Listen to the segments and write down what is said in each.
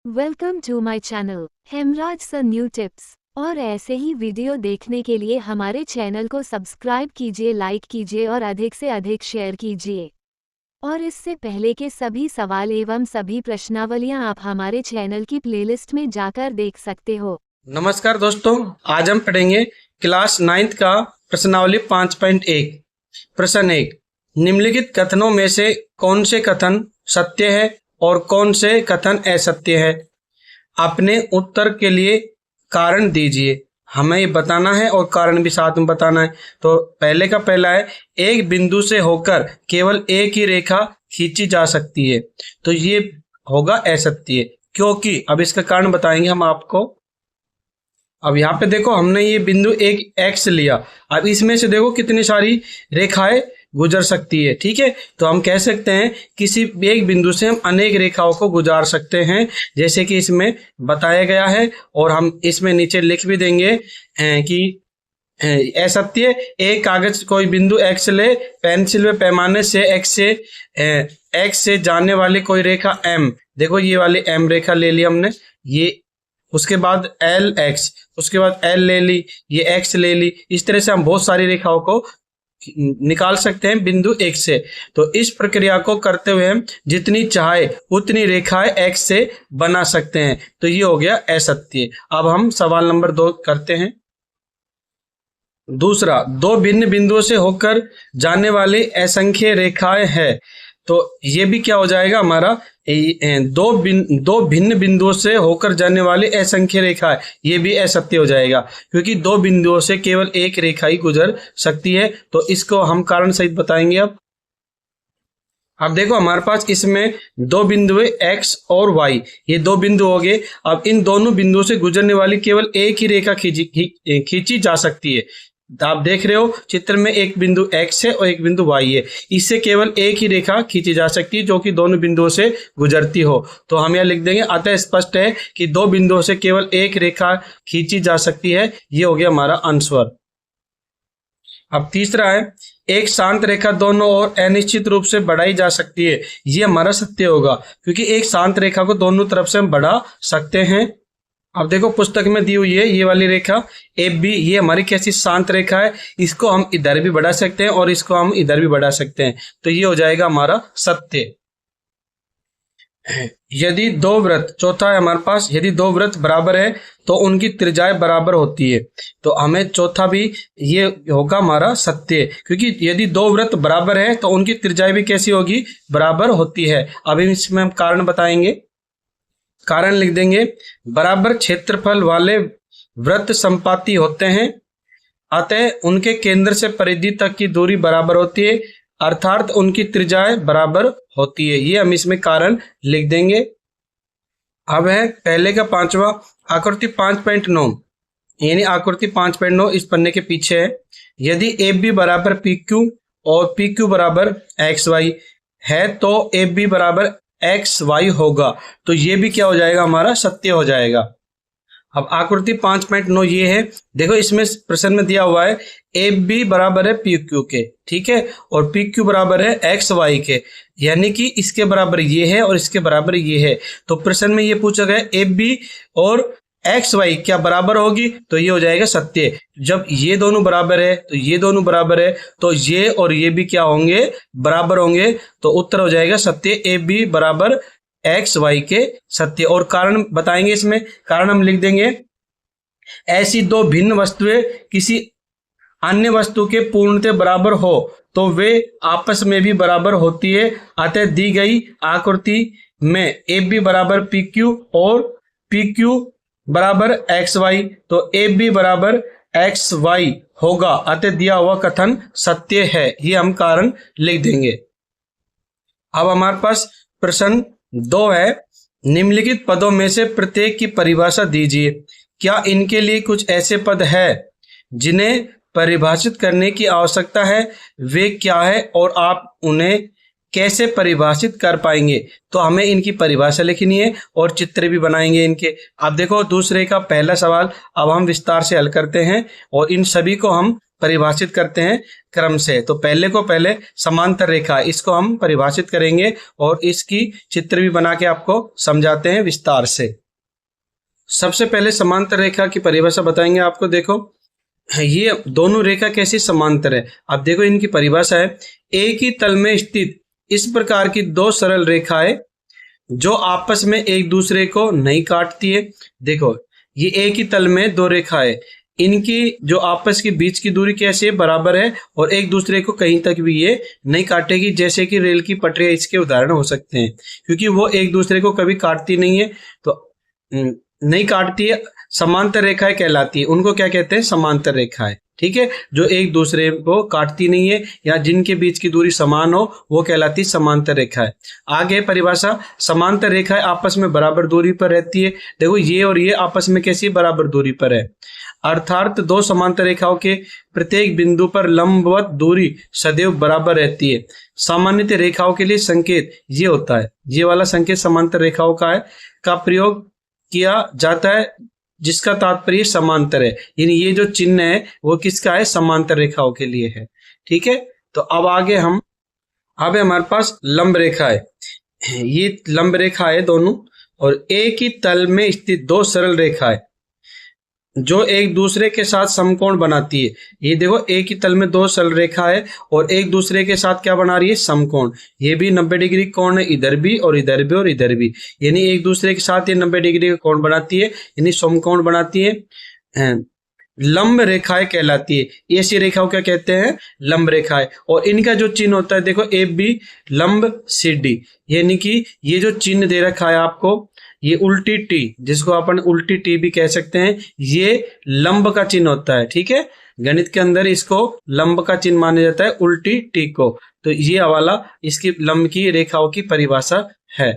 Welcome to my channel Hemraj sir new tips. और ऐसे ही video देखने के लिए हमारे चैनल को सब्सक्राइब कीजिए, लाइक कीजिए और अधिक से अधिक शेयर कीजिए। और इससे पहले के सभी सवाल एवं सभी प्रश्नावलियां आप हमारे चैनल की प्लेलिस्ट में जाकर देख सकते हो। नमस्कार दोस्तों, आज हम पढ़ेंगे क्लास 9th का प्रश्नावली 5.1। प्रश्न 1, निम्नलिखित कथनों में से कौन से कथन सत्य है और कौन से कथन असत्य है? अपने उत्तर के लिए कारण दीजिए। हमें ये बताना है और कारण भी साथ में बताना है। तो पहले का पहला है, एक बिंदु से होकर केवल एक ही रेखा खींची जा सकती है। तो ये होगा असत्य, क्योंकि अब इसका कारण बताएंगे हम आपको। अब यहाँ पे देखो, हमने ये बिंदु एक एक्स लिया। अब इसमें से देखो कितनी सारी रेखाएं गुजर सकती है। ठीक है, तो हम कह सकते हैं किसी एक बिंदु से हम अनेक रेखाओं को गुजार सकते हैं, जैसे कि इसमें बताया गया है। और हम इसमें नीचे लिख भी देंगे कि असत्य, एक कागज कोई बिंदु एक्स ले, पेंसिल व पैमाने से एक्स से जाने वाली कोई रेखा एम, देखो ये वाली एम रेखा ले ली हमने, ये उसके बाद एल एक्स, उसके बाद एल ले ली, ये एक्स ले ली। इस तरह से हम बहुत सारी रेखाओं को निकाल सकते हैं बिंदु एक से। तो इस प्रक्रिया को करते हुए हम जितनी चाहे उतनी रेखाएं एक्स से बना सकते हैं। तो ये हो गया असत्य। अब हम सवाल नंबर 2 करते हैं। दूसरा, दो भिन्न बिंदुओं से होकर जाने वाली असंख्य रेखाएं हैं। तो ये भी क्या हो जाएगा हमारा, दो भिन्न बिंदुओं से होकर जाने वाली असंख्य रेखा है, ये भी असत्य हो जाएगा, क्योंकि दो बिंदुओं से केवल एक रेखा ही गुजर सकती है। तो इसको हम कारण सहित बताएंगे। अब देखो हमारे पास इसमें दो बिंदु है एक्स और वाई, ये दो बिंदु हो गए। अब इन दोनों बिंदुओं से गुजरने वाली केवल एक ही रेखा खींची जा सकती है। आप देख रहे हो चित्र में एक बिंदु x है और एक बिंदु y है, इससे केवल एक ही रेखा खींची जा सकती है जो कि दोनों बिंदुओं से गुजरती हो। तो हम यहाँ लिख देंगे, अतः स्पष्ट है कि दो बिंदुओं से केवल एक रेखा खींची जा सकती है। ये हो गया हमारा आंसर। अब तीसरा है, एक शांत रेखा दोनों ओर अनिश्चित रूप से बढ़ाई जा सकती है। ये हमारा सत्य होगा, क्योंकि एक शांत रेखा को दोनों तरफ से हम बढ़ा सकते हैं। अब देखो पुस्तक में दी हुई है ये वाली रेखा ए बी, ये हमारी कैसी शांत रेखा है, इसको हम इधर भी बढ़ा सकते हैं और इसको हम इधर भी बढ़ा सकते हैं। तो ये हो जाएगा हमारा सत्य। यदि दो वृत्त, चौथा है हमारे पास, यदि दो वृत्त बराबर है तो उनकी त्रिज्याएं बराबर होती है। तो हमें चौथा भी ये होगा हमारा सत्य, क्योंकि यदि दो वृत्त बराबर है तो उनकी त्रिज्याएं भी कैसी होगी, बराबर होती है। अभी इसमें हम कारण बताएंगे। कारण लिख देंगे, बराबर क्षेत्रफल वाले वृत्त संपाती होते हैं, अतः उनके केंद्र से परिधि तक की दूरी बराबर होती है, अर्थात उनकी त्रिज्याएं बराबर होती है। ये हम इसमें कारण लिख देंगे। अब है पहले का पांचवा, आकृति 5.9, यानी आकृति 5.9 इस पन्ने के पीछे है। यदि ए बी बराबर पी क्यू और पी क्यू बराबर एक्स वाई है तो ए बी बराबर एक्स वाई होगा। तो ये भी क्या हो जाएगा, हमारा सत्य हो जाएगा। अब आकृति 5.9 ये है, देखो इसमें प्रश्न में दिया हुआ है ए बी बराबर है पी क्यू के, ठीक है, और पी क्यू बराबर है एक्स वाई के, यानी कि इसके बराबर ये है और इसके बराबर ये है। तो प्रश्न में ये पूछा गया ए बी और एक्स वाई क्या बराबर होगी, तो ये हो जाएगा सत्य। जब ये दोनों बराबर है तो ये दोनों बराबर है, तो ये और ये भी क्या होंगे, बराबर होंगे। तो उत्तर हो जाएगा सत्य, ए बी बराबर एक्स वाई के सत्य। और कारण बताएंगे इसमें, कारण हम लिख देंगे, ऐसी दो भिन्न वस्तुएं किसी अन्य वस्तु के पूर्णतः बराबर हो तो वे आपस में भी बराबर होती है। अतः दी गई आकृति में ए बी बराबर पी क्यू और पी क्यू बराबर एक्स वाई, तो ए बी बराबर एक्स वाई होगा, अतः दिया हुआ कथन सत्य है। ये हम कारण लिख देंगे। अब हमारे पास प्रश्न 2 है, निम्नलिखित पदों में से प्रत्येक की परिभाषा दीजिए। क्या इनके लिए कुछ ऐसे पद है जिन्हें परिभाषित करने की आवश्यकता है, वे क्या है और आप उन्हें कैसे परिभाषित कर पाएंगे? तो हमें इनकी परिभाषा लिखनी है और चित्र भी बनाएंगे इनके। अब देखो दूसरे का पहला सवाल अब हम विस्तार से हल करते हैं और इन सभी को हम परिभाषित करते हैं क्रम से। तो पहले को पहले समांतर रेखा, इसको हम परिभाषित करेंगे और इसकी चित्र भी बना के आपको समझाते हैं विस्तार से। सबसे पहले समांतर रेखा की परिभाषा बताएंगे आपको। देखो ये दोनों रेखा कैसी समांतर है। अब देखो इनकी परिभाषा है, एक ही तल में स्थित इस प्रकार की दो सरल रेखाएं जो आपस में एक दूसरे को नहीं काटती है। देखो ये एक ही तल में दो रेखाएं, इनकी जो आपस के बीच की दूरी कैसी है, बराबर है और एक दूसरे को कहीं तक भी ये नहीं काटेगी। जैसे कि रेल की पटरियां इसके उदाहरण हो सकते हैं, क्योंकि वो एक दूसरे को कभी काटती नहीं है, तो नहीं काटती है, समांतर रेखाएं कहलाती है। उनको क्या कहते हैं, समांतर रेखाएं। ठीक है, जो एक दूसरे को काटती नहीं है या जिनके बीच की दूरी समान हो, वो कहलाती समांतर रेखाएं। आगे परिभाषा, समांतर रेखाएं आपस में बराबर दूरी पर रहती है। देखो ये और ये आपस में कैसी बराबर दूरी पर है, अर्थात दो समांतर रेखाओं के प्रत्येक बिंदु पर लंबवत दूरी सदैव बराबर रहती है। सामान्यतः रेखाओं के लिए संकेत ये होता है, ये वाला संकेत समांतर रेखाओं का है, का प्रयोग किया जाता है जिसका तात्पर्य समांतर है। यानी ये जो चिन्ह है वो किसका है, समांतर रेखाओं के लिए है। ठीक है, तो अब आगे हम, अब हमारे पास लंब रेखा है। ये लंब रेखा है दोनों, और एक ही तल में स्थित दो सरल रेखाएं जो एक दूसरे के साथ समकोण बनाती है। ये देखो एक ही तल में दो सरल रेखा है और एक दूसरे के साथ क्या बना रही है, समकोण। ये भी 90 डिग्री कोण है, इधर भी और इधर भी और इधर भी, यानी एक दूसरे के साथ ये 90 डिग्री का कोण बनाती है, यानी समकोण बनाती है। लंब रेखाएं कहलाती है। ऐसी रेखाओं क्या कहते हैं, लंब रेखाएं। और इनका जो चिन्ह होता है, देखो ए बी लंब सी डी, यानी कि ये जो चिन्ह दे रखा है आपको, ये उल्टी टी, जिसको अपन उल्टी टी भी कह सकते हैं, ये लंब का चिन्ह होता है। ठीक है, गणित के अंदर इसको लंब का चिन्ह माना जाता है, उल्टी टी को। तो ये हवाला इसकी लंब की रेखाओं की परिभाषा है।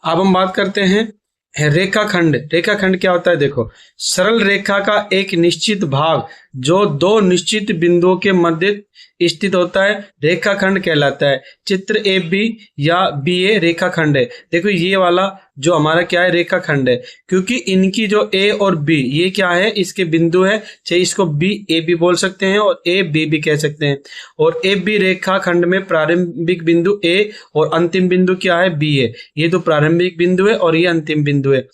अब हम बात करते हैं रेखाखंड। रेखाखंड क्या होता है, देखो सरल रेखा का एक निश्चित भाग जो दो निश्चित बिंदुओं के मध्य स्थित होता है, रेखाखंड कहलाता है। चित्र ए बी या बी ए रेखाखंड है। देखो ये वाला जो हमारा क्या है, रेखाखंड है, क्योंकि इनकी जो ए और बी ये क्या है, इसके बिंदु है, चाहे इसको बी ए बी बोल सकते हैं और ए बी भी कह सकते हैं। और ए बी रेखाखंड में प्रारंभिक बिंदु ए और अंतिम बिंदु क्या है, बी है। ये तो प्रारंभिक बिंदु है और ये अंतिम बिंदु है।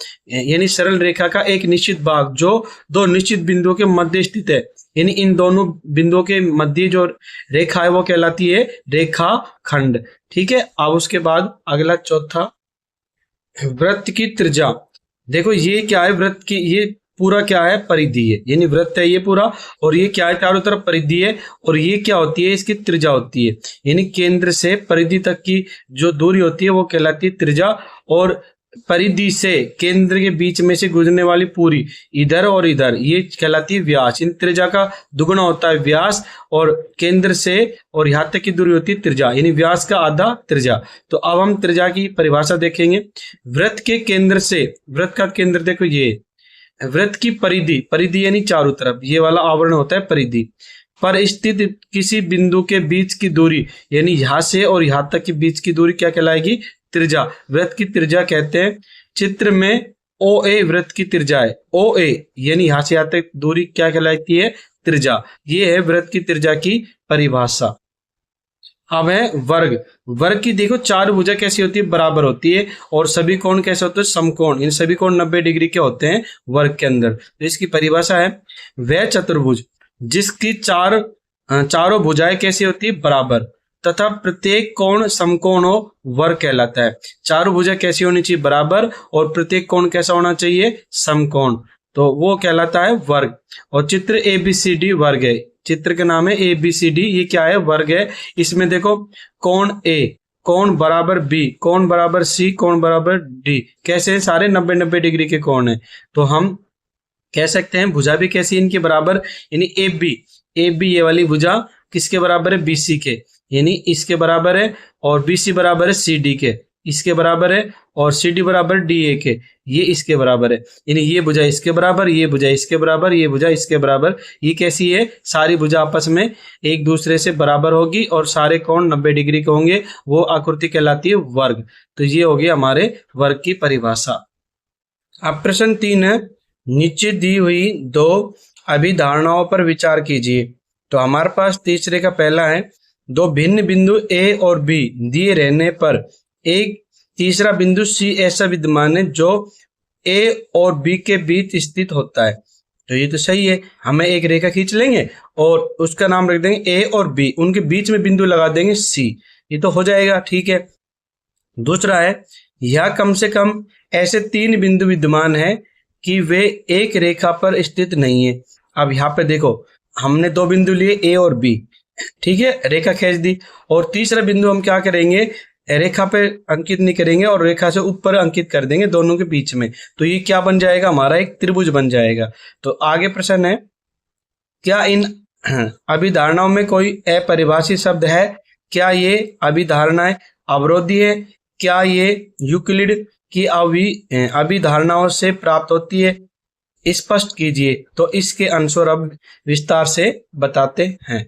यानी सरल रेखा का एक निश्चित भाग जो दो निश्चित बिंदुओं के मध्य स्थित है, यानी इन दोनों बिंदुओं के मध्य जो रेखा है वो कहलाती है रेखाखंड। ठीक है, अब उसके बाद अगला चौथा, वृत्त की त्रिज्या। देखो ये क्या है, वृत्त की ये पूरा क्या है, परिधि है, यानी वृत्त है ये पूरा, और ये क्या है, चारों तरफ परिधि है, और ये क्या होती है, इसकी त्रिज्या होती है। यानी केंद्र से परिधि तक की जो दूरी होती है वो कहलाती है त्रिज्या, और परिधि से केंद्र के बीच में से गुजरने वाली पूरी इधर और इधर ये कहलाती है व्यास। इन त्रिज्या का दुगुना होता है व्यास, और केंद्र से और यहाँ तक की दूरी होती है त्रिज्या, यानी व्यास का आधा त्रिज्या। तो अब हम त्रिज्या की परिभाषा देखेंगे। वृत्त के केंद्र से, वृत्त का केंद्र देखो ये, वृत्त की परिधि, परिधि यानी चारों तरफ, ये वाला आवरण होता है परिधि, पर स्थित किसी बिंदु के बीच की दूरी, यानी यहाँ से और यहाँ तक के बीच की दूरी क्या कहलाएगी, त्रिज्या। वृत्त की त्रिज्या कहते हैं। चित्र में ओ ए वृत्त की त्रिज्या है, ओ ए यानी यहाँ से यहाँ तक दूरी क्या कहलाती है, त्रिज्या। ये है वृत्त की त्रिज्या की परिभाषा। अब है वर्ग। वर्ग की देखो चार भुजा कैसी होती है, बराबर होती है, और सभी कोण कैसे होते हैं, समकोण। इन सभी कोण 90 डिग्री के होते हैं वर्ग के अंदर। तो इसकी परिभाषा है, वह चतुर्भुज जिसकी चारों भुजाएं कैसी होती है, बराबर, तथा प्रत्येक कोण समकोण हो, वर्ग कहलाता है। चारों भुजा कैसी होनी चाहिए, बराबर, और प्रत्येक कोण कैसा होना चाहिए, समकोण, तो वो कहलाता है वर्ग। और चित्र ए बी सी डी वर्ग है। चित्र का नाम है ए बी सी डी, ये क्या है, वर्ग है। इसमें देखो कोण ए, कोण बराबर बी, कोण बराबर सी, कोण बराबर डी, कैसे हैं, सारे 90-90 डिग्री के कोण है। तो हम कह सकते हैं भुजा भी कैसी इनके बराबर, यानी ए बी ये वाली भुजा किसके बराबर है, बी सी के, यानी इसके बराबर है, और बी सी बराबर है सी डी के, इसके बराबर है, और सी डी बराबर डी ए के, ये इसके बराबर है। यानी ये भुजा इसके बराबर, ये भुजा इसके बराबर, ये भुजा इसके बराबर। ये कैसी है, सारी भुजा आपस में एक दूसरे से बराबर होगी और सारे कोण 90 डिग्री के होंगे, वो आकृति कहलाती है वर्ग। तो ये हो गया हमारे वर्ग की परिभाषा। अब प्रश्न 3 है, नीचे दी हुई दो अभिधारणाओं पर विचार कीजिए। तो हमारे पास तीसरे का पहला है, दो भिन्न बिंदु ए और बी दिए रहने पर एक तीसरा बिंदु सी ऐसा विद्यमान है जो ए और बी के बीच स्थित होता है। तो ये तो सही है, हमें एक रेखा खींच लेंगे और उसका नाम रख देंगे ए और बी, उनके बीच में बिंदु लगा देंगे सी, ये तो हो जाएगा। ठीक है, दूसरा है, यह कम से कम ऐसे तीन बिंदु विद्यमान है कि वे एक रेखा पर स्थित नहीं है। अब यहाँ पे देखो, हमने दो बिंदु लिए ए और बी, ठीक है, रेखा खींच दी, और तीसरा बिंदु हम क्या करेंगे, रेखा पे अंकित नहीं करेंगे और रेखा से ऊपर अंकित कर देंगे दोनों के बीच में। तो ये क्या बन जाएगा, हमारा एक त्रिभुज बन जाएगा। तो आगे प्रश्न है, क्या इन अभिधारणाओं में कोई अपरिभाषित शब्द है? क्या ये अभिधारणाएं अवरोधी है? क्या ये यूक्लिड की अभिधारणाओं से प्राप्त होती है? स्पष्ट कीजिए। तो इसके अनुसार अब विस्तार से बताते हैं।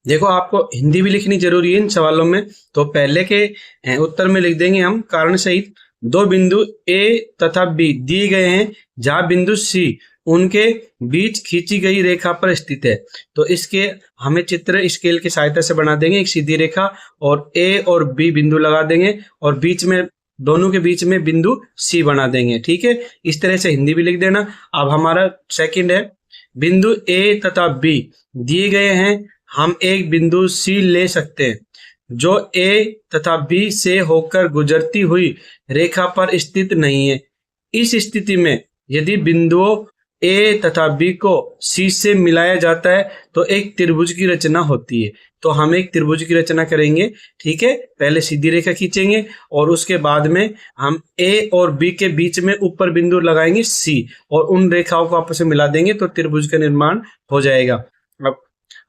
देखो, आपको हिंदी भी लिखनी जरूरी है इन सवालों में। तो पहले के उत्तर में लिख देंगे हम कारण सहित, दो बिंदु ए तथा बी दिए गए हैं जहां बिंदु सी उनके बीच खींची गई रेखा पर स्थित है। तो इसके हमें चित्र स्केल की सहायता से बना देंगे एक सीधी रेखा, और ए और बी बिंदु लगा देंगे और बीच में, दोनों के बीच में बिंदु सी बना देंगे। ठीक है, इस तरह से हिंदी भी लिख देना। अब हमारा सेकंड है, बिंदु ए तथा बी दिए गए हैं, हम एक बिंदु सी ले सकते हैं जो ए तथा बी से होकर गुजरती हुई रेखा पर स्थित नहीं है। इस स्थिति में यदि बिंदुओं ए तथा बी को सी से मिलाया जाता है तो एक त्रिभुज की रचना होती है। तो हम एक त्रिभुज की रचना करेंगे। ठीक है, पहले सीधी रेखा खींचेंगे और उसके बाद में हम ए और बी के बीच में ऊपर बिंदु लगाएंगे सी, और उन रेखाओं को आपस में मिला देंगे तो त्रिभुज का निर्माण हो जाएगा। अब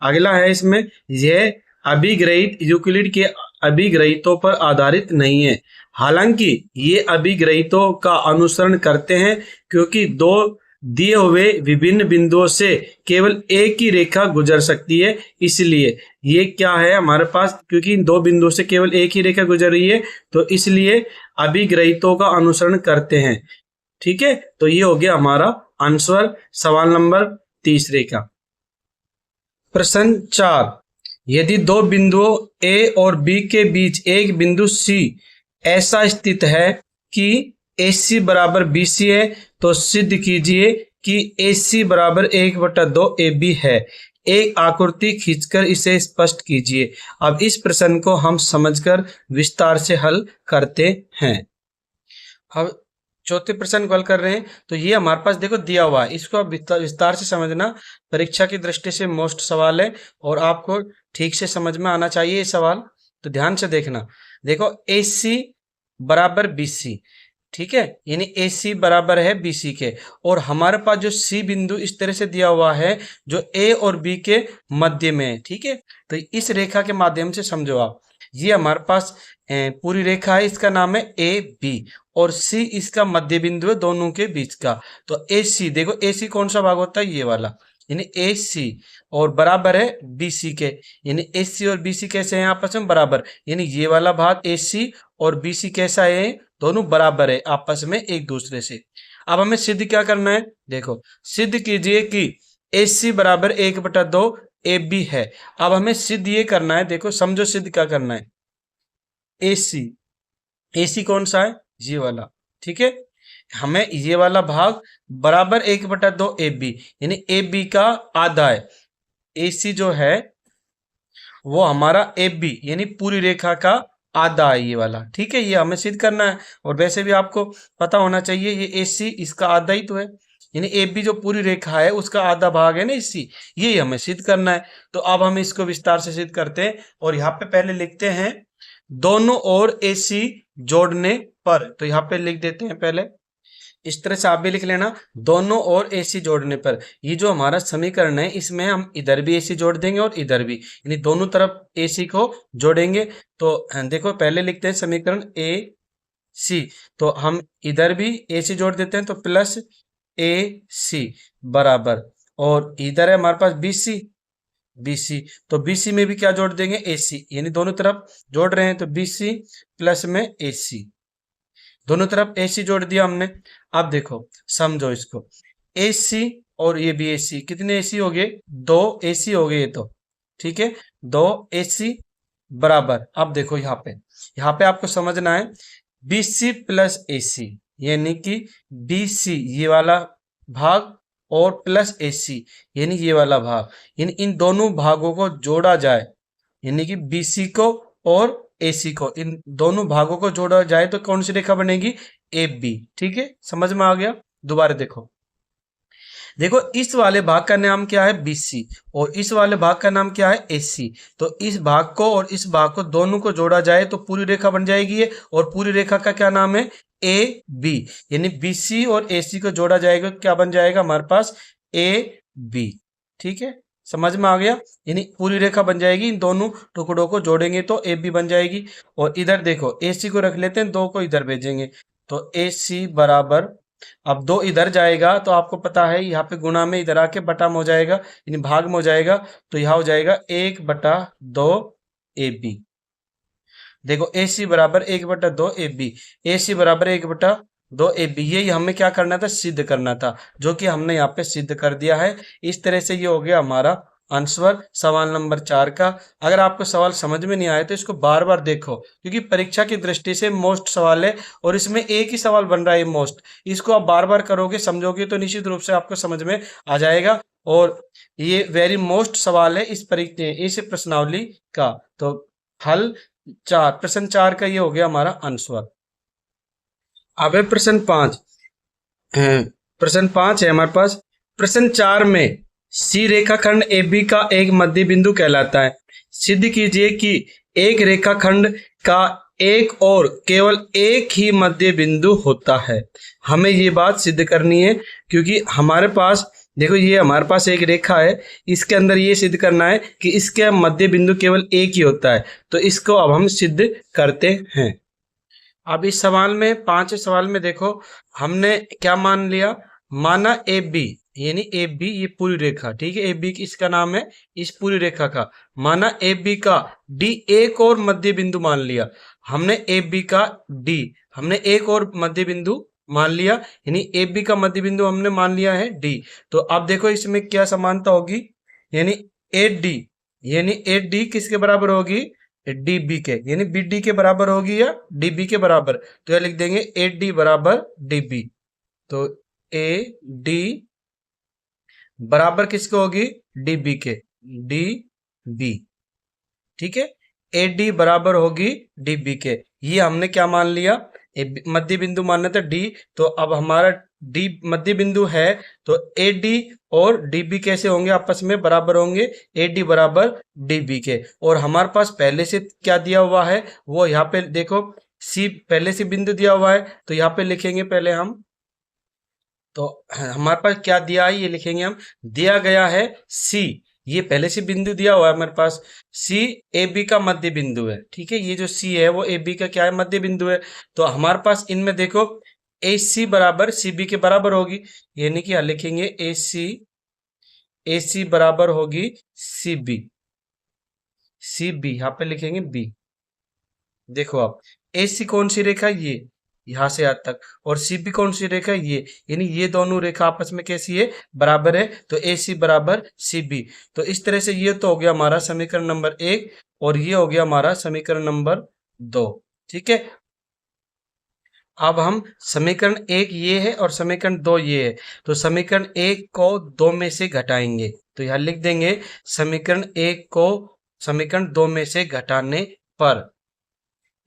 अगला है, इसमें यह अभिग्रहित यूक्लिड के अभिग्रहितों पर आधारित नहीं है, हालांकि ये अभिग्रहितों का अनुसरण करते हैं क्योंकि दो दिए हुए विभिन्न बिंदुओं से केवल एक ही रेखा गुजर सकती है। इसलिए ये क्या है हमारे पास, क्योंकि इन दो बिंदुओं से केवल एक ही रेखा गुजर रही है तो इसलिए अभिग्रहितों का अनुसरण करते हैं। ठीक है, तो ये हो गया हमारा आंसर सवाल नंबर तीसरे का। प्रश्न 4, यदि दो बिंदुओं ए और बी के बीच एक बिंदु सी ऐसा स्थित है कि AC बराबर BC है तो सिद्ध कीजिए कि AC बराबर 1/2 AB है। एक आकृति खींचकर इसे स्पष्ट कीजिए। अब इस प्रश्न को हम समझकर विस्तार से हल करते हैं। अब चौथे प्रश्न को हल कर रहे हैं। तो ये हमारे पास देखो दिया हुआ है, इसको अब विस्तार से समझना, परीक्षा की दृष्टि से मोस्ट सवाल है और आपको ठीक से समझ में आना चाहिए ये सवाल। तो ध्यान से देखना। देखो, AC बराबर BC, ठीक है, यानी AC बराबर है BC के, और हमारे पास जो C बिंदु इस तरह से दिया हुआ है जो A और B के मध्य में है। ठीक है, तो इस रेखा के माध्यम से समझो आप, ये हमारे पास पूरी रेखा है, इसका नाम है AB, और C इसका मध्य बिंदु है दोनों के बीच का। तो AC, देखो AC कौन सा भाग होता है, ये वाला, यानी AC, और बराबर है BC के, यानी AC और BC कैसे हैं आपस में बराबर, यानी ये वाला भाग AC और BC कैसा है, दोनों बराबर है आपस में एक दूसरे से। अब हमें सिद्ध क्या करना है, देखो सिद्ध कीजिए कि AC बराबर 1/2 AB है। अब हमें सिद्ध ये करना है, देखो समझो सिद्ध क्या करना है, AC कौन सा है, ये वाला, ठीक है, हमें ये वाला भाग बराबर 1/2 AB, यानी AB का आधा है। AC जो है वो हमारा AB यानी पूरी रेखा का आधा है ये वाला। ठीक है, ये हमें सिद्ध करना है, और वैसे भी आपको पता होना चाहिए ये AC इसका आधा ही तो है, यानी AB जो पूरी रेखा है उसका आधा भाग है ना AC, ये हमें सिद्ध करना है। तो अब हम इसको विस्तार से सिद्ध करते हैं, और यहाँ पे पहले लिखते हैं दोनों ओर AC जोड़ने पर। तो यहाँ पे लिख देते हैं पहले, इस तरह से आप भी लिख लेना, दोनों ओर AC जोड़ने पर। ये जो हमारा समीकरण है इसमें हम इधर भी AC जोड़ देंगे और इधर भी, यानी दोनों तरफ AC को जोड़ेंगे। तो देखो पहले लिखते हैं समीकरण AC, तो हम इधर भी AC जोड़ देते हैं, तो प्लस AC बराबर, और इधर है हमारे पास BC, तो BC में भी क्या जोड़ देंगे, AC, यानी दोनों तरफ जोड़ रहे हैं, तो BC प्लस में AC, दोनों तरफ AC जोड़ दिया हमने। अब देखो समझो इसको, AC और ये भी AC, कितने AC हो गए? 2 AC हो गए ये तो, ठीक है। 2 AC बराबर, अब देखो यहाँ पे आपको समझना है BC प्लस AC, यानी कि BC ये वाला भाग और प्लस AC यानी ये वाला भाग, इन दोनों भागों को जोड़ा जाए, यानी कि BC को और AC को, इन दोनों भागों को जोड़ा जाए तो कौन सी रेखा बनेगी? AB, ठीक है, समझ में आ गया। दोबारा देखो, देखो इस वाले भाग का नाम क्या है? BC, और इस वाले भाग का नाम क्या है? AC। तो इस भाग को और इस भाग को दोनों को जोड़ा जाए तो पूरी रेखा बन जाएगी ये, और पूरी रेखा का क्या नाम है? AB, यानी BC और AC को जोड़ा जाएगा, क्या बन जाएगा हमारे पास? AB, ठीक है, समझ में आ गया। यानी पूरी रेखा बन जाएगी, इन दोनों टुकड़ों को जोड़ेंगे तो AB बन जाएगी। और इधर देखो AC को रख लेते हैं, 2 को इधर भेजेंगे तो AC बराबर, अब 2 इधर जाएगा तो आपको पता है यहाँ पे गुणा में इधर आके बटा में हो जाएगा, यानी भाग में हो जाएगा, तो यहाँ हो जाएगा 1/2 AB। देखो AC बराबर 1/2 AB, AC बराबर 1/2 AB, ये हमें क्या करना था? सिद्ध करना था, जो कि हमने यहाँ पे सिद्ध कर दिया है। इस तरह से ये हो गया हमारा आंसर सवाल नंबर 4 का। अगर आपको सवाल समझ में नहीं आया तो इसको बार बार देखो, क्योंकि परीक्षा की दृष्टि से मोस्ट सवाल है और इसमें एक ही सवाल बन रहा है मोस्ट। इसको आप बार बार करोगे, समझोगे तो निश्चित रूप से आपको समझ में आ जाएगा, और ये वेरी मोस्ट सवाल है इस प्रश्नावली का। तो हल 4, प्रश्न 4 का ये हो गया हमारा आंसर। अब है प्रश्न 5। प्रश्न 5 है हमारे पास। प्रश्न 4 में सी रेखाखंड AB का एक मध्य बिंदु कहलाता है। सिद्ध कीजिए कि एक रेखाखंड का एक और केवल एक ही मध्य बिंदु होता है। हमें ये बात सिद्ध करनी है, क्योंकि हमारे पास देखो ये हमारे पास एक रेखा है, इसके अंदर ये सिद्ध करना है कि इसके मध्य बिंदु केवल एक ही होता है। तो इसको अब हम सिद्ध करते हैं। अब इस सवाल में 5 सवाल में देखो हमने क्या मान लिया? माना AB, यानी AB ये पूरी रेखा, ठीक है, AB इसका नाम है, इस पूरी रेखा का माना AB का D एक और मध्य बिंदु मान लिया। हमने AB का D, हमने एक और मध्य बिंदु मान लिया, यानी AB का मध्य बिंदु हमने मान लिया है D। तो अब देखो इसमें क्या समानता होगी, यानी AD, यानी AD किसके बराबर होगी? DB के, यानी BD के बराबर होगी या DB के बराबर। तो यह लिख देंगे AD बराबर DB। तो AD बराबर किसके होगी? DB के, DB, ठीक है, AD बराबर होगी DB के। ये हमने क्या मान लिया? मध्य बिंदु मानना था D, तो अब हमारा D मध्य बिंदु है, तो AD और DB कैसे होंगे? आपस में बराबर होंगे, AD बराबर DB के। और हमारे पास पहले से क्या दिया हुआ है वो यहाँ पे देखो, C पहले से बिंदु दिया हुआ है, तो यहाँ पे लिखेंगे पहले हम, तो हमारे पास क्या दिया है ये लिखेंगे हम, दिया गया है C, ये पहले से बिंदु दिया हुआ है हमारे पास, C AB का मध्य बिंदु है, ठीक है, ये जो C है वो AB का क्या है? मध्य बिंदु है। तो हमारे पास इनमें देखो AC बराबर CB के बराबर होगी, यानी कि लिखेंगे AC बराबर होगी CB यहाँ पे लिखेंगे B। देखो आप AC कौन सी रेखा? ये यहां से आज तक, और CB कौन सी रेखा? ये, यानी ये दोनों रेखा आपस में कैसी है? बराबर है। तो AC बराबर CB। तो इस तरह से ये तो हो गया हमारा समीकरण नंबर 1, और ये हो गया हमारा समीकरण नंबर 2, ठीक है। अब हम समीकरण 1 ये है और समीकरण 2 ये है, तो समीकरण 1 को 2 में से घटाएंगे, तो यहां लिख देंगे समीकरण 1 को समीकरण 2 में से घटाने पर।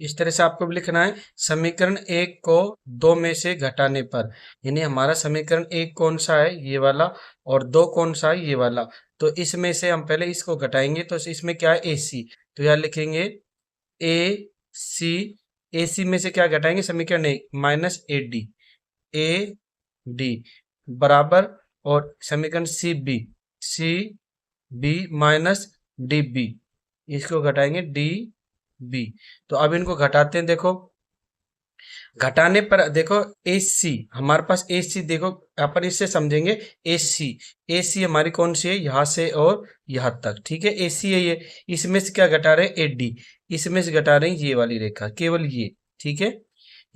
इस तरह से आपको भी लिखना है, समीकरण 1 को 2 में से घटाने पर, यानी हमारा समीकरण 1 कौन सा है? ये वाला, और 2 कौन सा है? ये वाला। तो इसमें से हम पहले इसको घटाएंगे, तो इसमें क्या है? AC, तो यहाँ लिखेंगे AC में से क्या घटाएंगे? समीकरण 1 माइनस AD बराबर, और समीकरण CB माइनस DB, इसको घटाएंगे DB। तो अब इनको घटाते हैं, देखो घटाने पर देखो AC, हमारे पास AC देखो अपन इससे समझेंगे, AC हमारी कौन सी है? यहाँ से और यहाँ तक, ठीक है, AC है ये। इसमें से क्या घटा रहे हैं? AD, इसमें से घटा रहे हैं ये वाली रेखा, केवल ये, ठीक है,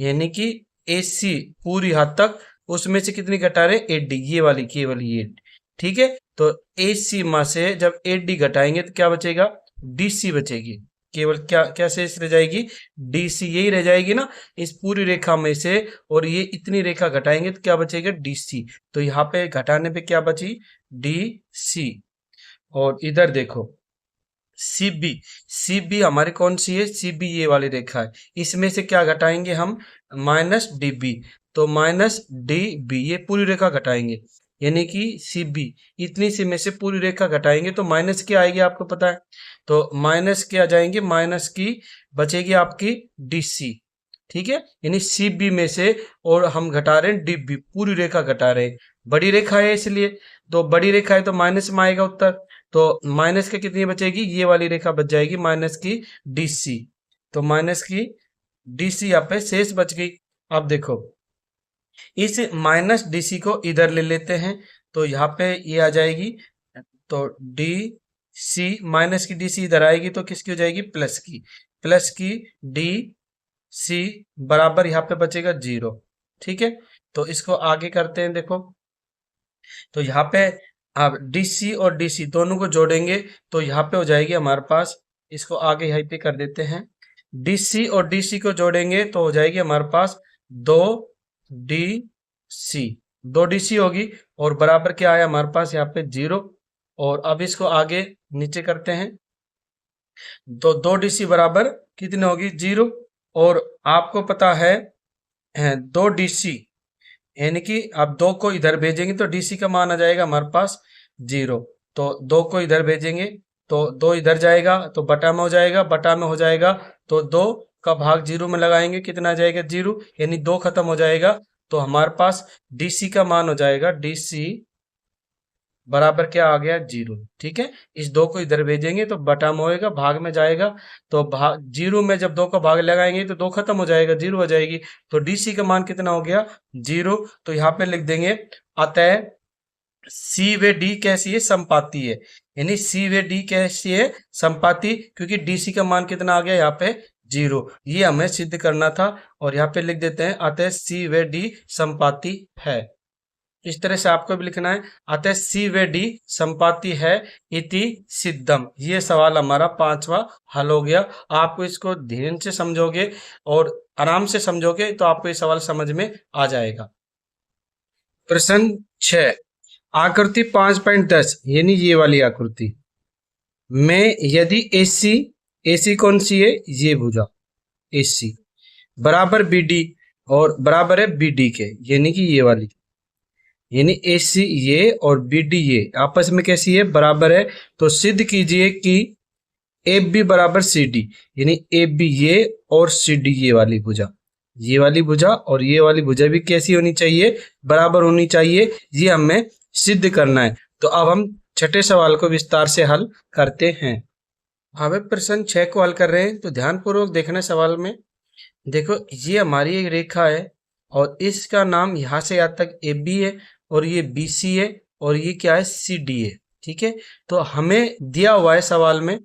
यानी कि AC पूरी हद तक उसमें से कितनी घटा रहे, 8D, ये वाली 8, ठीक है। तो AC में से जब 8D घटाएंगे तो क्या बचेगा, DC बचेगी, केवल क्या शेष रह जाएगी, DC, यही रह जाएगी ना इस पूरी रेखा में से, और ये इतनी रेखा घटाएंगे तो क्या बचेगा, DC। तो यहाँ पे घटाने पे क्या बची, DC। और इधर देखो CB हमारी कौन सी है, CB ये वाली रेखा है, इसमें से क्या घटाएंगे हम, -DB। तो -DB ये पूरी रेखा घटाएंगे, यानी कि CB इतनी सी में से पूरी रेखा घटाएंगे तो माइनस क्या आएगी आपको पता है, तो माइनस क्या आ जाएंगे, माइनस की बचेगी आपकी DC, ठीक है। यानी CB में से, और हम घटा रहे हैं DB, पूरी रेखा घटा रहे हैं, बड़ी रेखा है इसलिए, तो बड़ी रेखा है तो माइनस में आएगा उत्तर। तो माइनस के कितनी बचेगी, ये वाली रेखा बच जाएगी माइनस की DC। तो माइनस की DC यहाँ पे शेष बच गई। अब देखो इस -DC को इधर ले लेते हैं, तो यहाँ पे ये आ जाएगी, तो DC, माइनस की DC इधर आएगी तो किसकी हो जाएगी, प्लस की DC बराबर यहाँ पे बचेगा 0, ठीक है। तो इसको आगे करते हैं, देखो तो यहाँ पे अब DC और DC दोनों को जोड़ेंगे तो यहाँ पे हो जाएगी हमारे पास, इसको आगे यहाँ पे कर देते हैं, DC और DC को जोड़ेंगे तो हो जाएगी हमारे पास 2DC होगी, और बराबर क्या आया हमारे पास यहाँ पे 0। और अब इसको आगे नीचे करते हैं, तो 2DC बराबर कितनी होगी, 0। और आपको पता है 2DC, यानी कि अब 2 को इधर भेजेंगे तो DC का मान आ जाएगा हमारे पास 0। तो 2 को इधर भेजेंगे तो 2 इधर जाएगा तो बटा में हो जाएगा, तो 2 का भाग 0 में लगाएंगे, कितना आ जाएगा, 0, यानी 2 खत्म हो जाएगा। तो हमारे पास DC का मान हो जाएगा, DC बराबर क्या आ गया, 0, ठीक है। इस 2 को इधर भेजेंगे तो बटा में होएगा, भाग में जाएगा, तो भाग 0 में जब 2 का भाग लगाएंगे तो 2 खत्म हो जाएगा, 0 हो जाएगी। तो DC का मान कितना हो गया, 0। तो यहाँ पे लिख देंगे, अतः C व D कैसी है, संपाती है, यानी C व D कैसी है, संपाती, क्योंकि DC का मान कितना आ गया यहाँ पे, 0, ये हमें सिद्ध करना था। और यहाँ पे लिख देते हैं, अतः C व D संपाती है। इस तरह से आपको भी लिखना है, अतः C व D संपाती है इति सिद्धम। ये सवाल हमारा 5वां हल हो गया। आपको इसको ध्यान से समझोगे और आराम से समझोगे तो आपको ये सवाल समझ में आ जाएगा। प्रश्न 6, आकृति 5.10 यानी ये वाली आकृति में यदि AC कौन सी है, ये भुजा AC बराबर BD और बराबर है BD के, यानी कि ये वाली, यानी AC ये और BD ये आपस में कैसी है, बराबर है। तो सिद्ध कीजिए कि AB बराबर CD, यानी AB ये और CD ये वाली भुजा, ये वाली भुजा और ये वाली भुजा भी कैसी होनी चाहिए, बराबर होनी चाहिए। ये हमें सिद्ध करना है। तो अब हम छठे सवाल को विस्तार से हल करते हैं। अब प्रश्न 6 को हल कर रहे हैं, तो ध्यानपूर्वक देखना सवाल में। देखो ये हमारी एक रेखा है और इसका नाम यहाँ से यहाँ तक AB है और ये BC है और ये क्या है, CD है, ठीक है। तो हमें दिया हुआ है सवाल में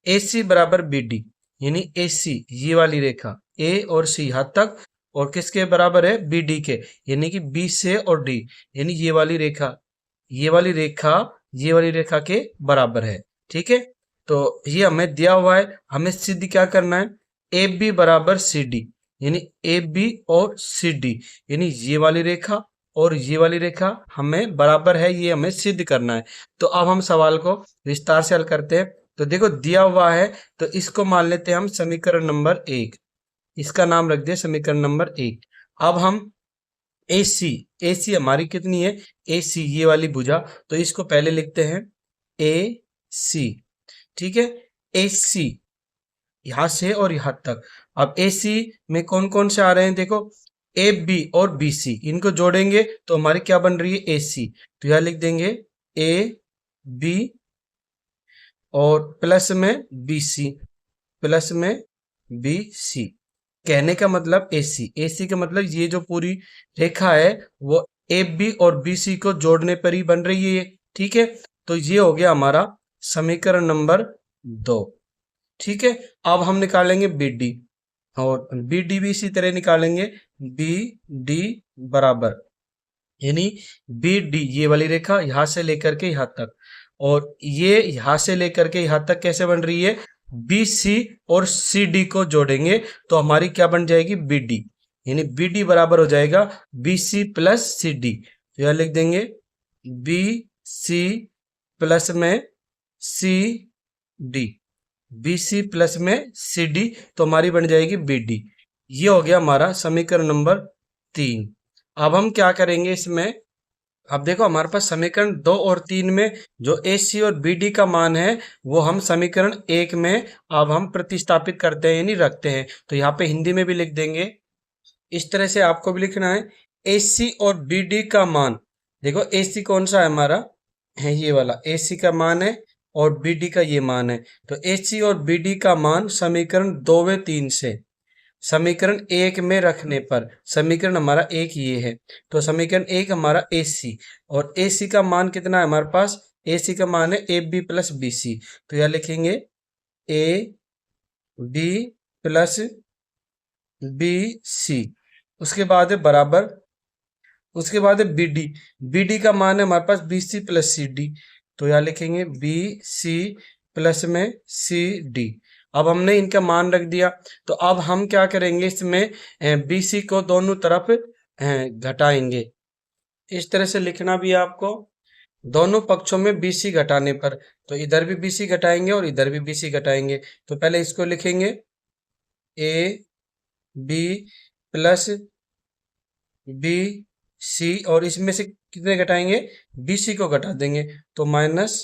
AC बराबर BD, यानी AC ये वाली रेखा A और C यहाँ तक, और किसके बराबर है, BD के, यानी कि B से और D, यानी ये वाली रेखा के बराबर है, ठीक है। तो ये हमें दिया हुआ है, हमें सिद्ध क्या करना है, AB बराबर CD, यानी AB और CD, यानी ये वाली रेखा और ये वाली रेखा हमें बराबर है, ये हमें सिद्ध करना है। तो अब हम सवाल को विस्तार से हल करते हैं। तो देखो दिया हुआ है, तो इसको मान लेते हैं हम समीकरण नंबर 1, इसका नाम रख दिया समीकरण नंबर 1। अब हम AC हमारी कितनी है, AC ये वाली भुजा, तो इसको पहले लिखते हैं AC, ठीक है। AC यहां से और यहां तक। अब AC में कौन कौन से आ रहे हैं, देखो AB और BC, इनको जोड़ेंगे तो हमारी क्या बन रही है, AC। तो यहां लिख देंगे AB और प्लस में BC, कहने का मतलब AC का मतलब ये जो पूरी रेखा है वो AB और BC को जोड़ने पर ही बन रही है, ठीक है। तो ये हो गया हमारा समीकरण नंबर 2, ठीक है। अब हम निकालेंगे BD और BD भी इसी तरह निकालेंगे, BD बराबर यानी बी डी ये वाली रेखा यहां से लेकर के यहां तक, और ये यहां से लेकर के यहां तक कैसे बन रही है, बी सी और सी डी को जोड़ेंगे तो हमारी क्या बन जाएगी, बी डी। यानी बी डी बराबर हो जाएगा B C plus C D. तो यह लिख देंगे बी सी प्लस में C D, B C plus में सी डी, तो हमारी बन जाएगी बी डी। ये हो गया हमारा समीकरण नंबर 3। अब हम क्या करेंगे इसमें, अब देखो हमारे पास समीकरण 2 और 3 में जो ए सी और बी डी का मान है वो हम समीकरण 1 में अब हम प्रतिस्थापित करते हैं यानी रखते हैं। तो यहाँ पे हिंदी में भी लिख देंगे, इस तरह से आपको भी लिखना है। ए सी और बी डी का मान, देखो ए सी कौन सा है हमारा, है ये वाला ए सी का मान है और बी डी का ये मान है। तो ए सी और बी डी का मान समीकरण 2 व 3 से समीकरण 1 में रखने पर, समीकरण हमारा 1 ये है, तो समीकरण 1 हमारा ए सी, और ए सी का मान कितना है हमारे पास, ए सी का मान है A B plus B C. तो यह लिखेंगे A B plus B C, उसके बाद है बराबर, उसके बाद है बी डी, बी डी का मान है हमारे पास B C plus C D. तो यह लिखेंगे बी सी प्लस में सी डी। अब हमने इनका मान रख दिया, तो अब हम क्या करेंगे, इसमें बी सी को दोनों तरफ घटाएंगे। इस तरह से लिखना भी है आपको, दोनों पक्षों में बी सी घटाने पर, तो इधर भी बी सी घटाएंगे और इधर भी बी सी घटाएंगे। तो पहले इसको लिखेंगे A B plus B C, और इसमें से कितने घटाएंगे, बी सी को घटा देंगे तो माइनस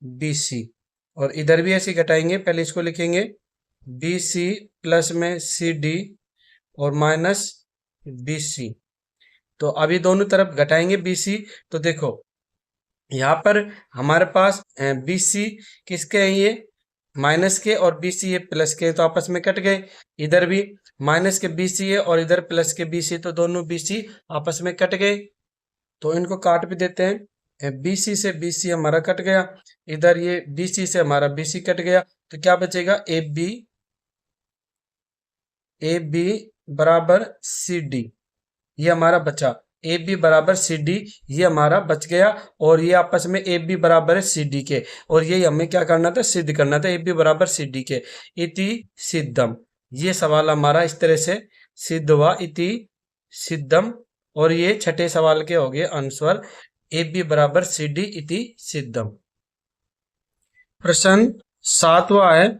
बी सी, और इधर भी ऐसे घटाएंगे। पहले इसको लिखेंगे बी सी प्लस में सी डी और माइनस बी सी। तो अभी दोनों तरफ घटाएंगे बी सी, तो देखो यहाँ पर हमारे पास बी सी किसके हैं, ये माइनस के, और बी सी ये प्लस के, तो आपस में कट गए। इधर भी माइनस के बी सी है और इधर प्लस के बी सी, तो दोनों बी सी आपस में कट गए। तो इनको काट भी देते हैं, बी सी से बी सी हमारा कट गया, इधर ये बी सी से हमारा बी सी कट गया, तो क्या बचेगा, ए बी बराबर सी डी, ये हमारा बचा। ए बी बराबर सी डी ये हमारा बच गया, और ये आपस में ए बी बराबर है सी डी के, और ये हमें क्या करना था, सिद्ध करना था ए बी बराबर सी डी के। इति सिद्धम, ये सवाल हमारा इस तरह से सिद्ध हुआ, इति सिद्धम। और ये छठे सवाल के हो गए आंसर, ए बी बराबर सी डी इति सिद्धम। प्रश्न 7वां है,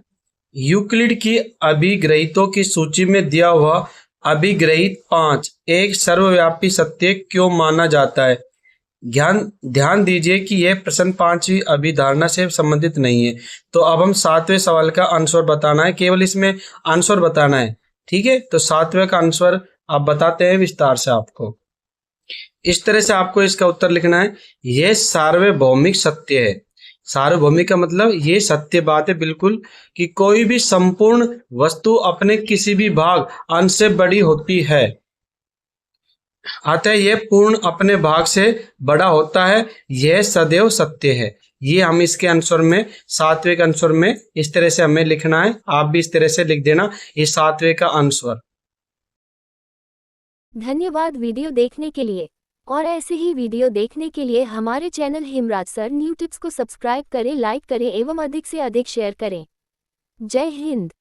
यूक्लिड की अभिग्रहितों की सूची में दिया हुआ अभिग्रहित 5 एक सर्वव्यापी सत्य क्यों माना जाता है। ध्यान दीजिए कि यह प्रश्न 5वीं अभिधारणा से संबंधित नहीं है। तो अब हम 7वें सवाल का आंसर बताना है, केवल इसमें आंसर बताना है, ठीक है। तो 7वें का आंसर आप बताते हैं विस्तार से आपको। इस तरह से आपको इसका उत्तर लिखना है, यह सार्वभौमिक सत्य है। सार्वभौमिक का मतलब ये सत्य बात है बिल्कुल, कि कोई भी संपूर्ण वस्तु अपने किसी भी भाग अंश से बड़ी होती है, अतः यह पूर्ण अपने भाग से बड़ा होता है, यह सदैव सत्य है। ये हम इसके आंसर में 7वें के आंसर में इस तरह से हमें लिखना है, आप भी इस तरह से लिख देना, ये 7वें का आंसर। धन्यवाद वीडियो देखने के लिए, और ऐसे ही वीडियो देखने के लिए हमारे channel Hemraj sir new tips को सब्सक्राइब करें, लाइक करें एवं अधिक से अधिक शेयर करें। जय हिंद।